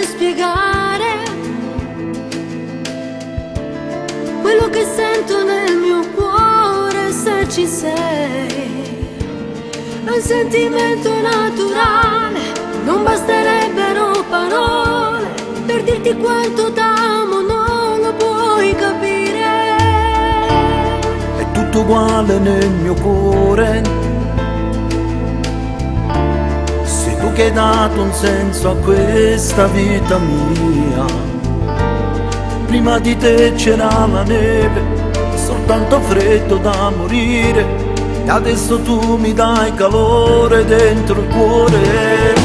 spiegare quello che sento nel mio cuore se ci sei. È un sentimento naturale, non basterebbero parole per dirti quanto t'amo, non lo puoi capire. È tutto uguale nel mio cuore, sei tu che hai dato un senso a questa vita mia. Prima di te c'era la neve, soltanto freddo da morire, e adesso tu mi dai calore dentro il cuore.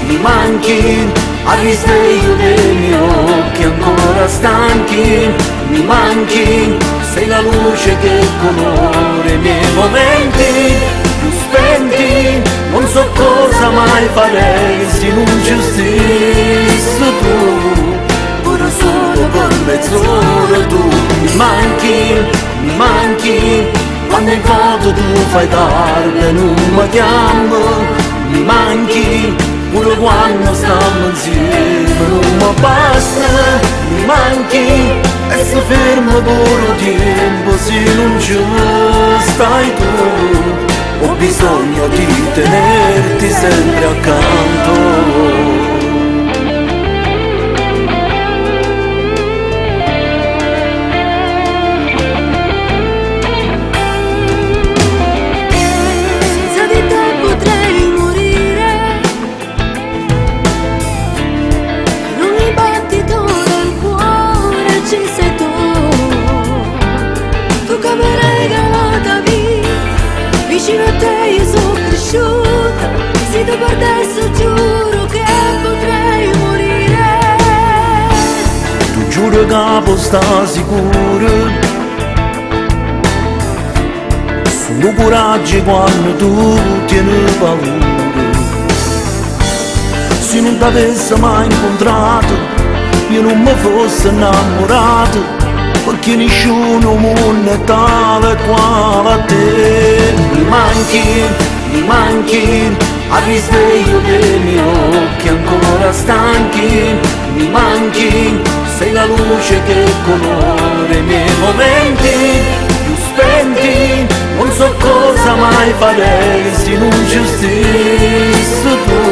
Mi manchi, al risveglio dei miei occhi ancora stanchi. Mi manchi, sei la luce che colora i miei momenti più spenti. Non so cosa mai farei se non ci stessi tu, pure solo per mezz'ora tu. Mi manchi, quando in foto tu fai tardi e non mi chiami. Mi manchi, pure quando stiamo insieme non mi basta. Mi manchi, e se fermo pure tempo se non ci stai tu. Ho bisogno di tenerti sempre accanto. Vicino a te io sono cresciuta, se ti perdessi giuro che potrei morire. Tu giuro che puoi stare sicuro, sono coraggio quando tu tieni paura. Se non t'avessi mai incontrato, io non mi fossi innamorato, perché nessuno mondo è tale quale a te. Mi manchi, al risveglio dei miei occhi ancora stanchi. Mi manchi, sei la luce che colora i miei momenti più spenti. Non so cosa mai farei se non ci stessi tu,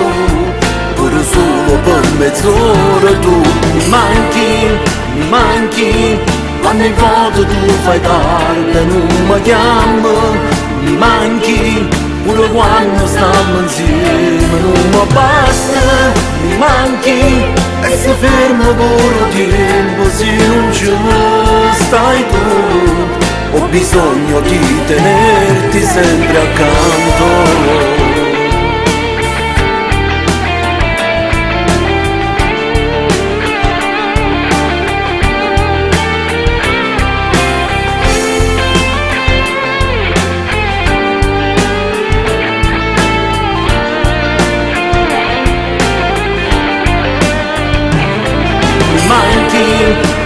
pure solo per mezz'ora tu. Mi manchi, quando in foto tu fai tardi e non mi chiami. Mi manchi, pure quando stiamo insieme non mi basta. Mi manchi, e se fermo pure tempo se non ci stai tu. Ho bisogno di tenerti sempre accanto.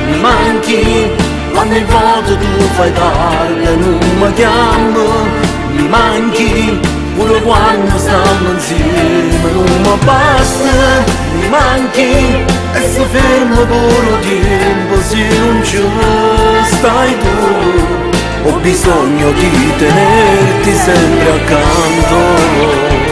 Mi manchi, quando in foto tu fai tardi e non mi chiami. Mi manchi, pure quando stiamo insieme non mi basta. Mi manchi, e se fermo pure tempo se non ci stai tu. Ho bisogno di tenerti sempre accanto.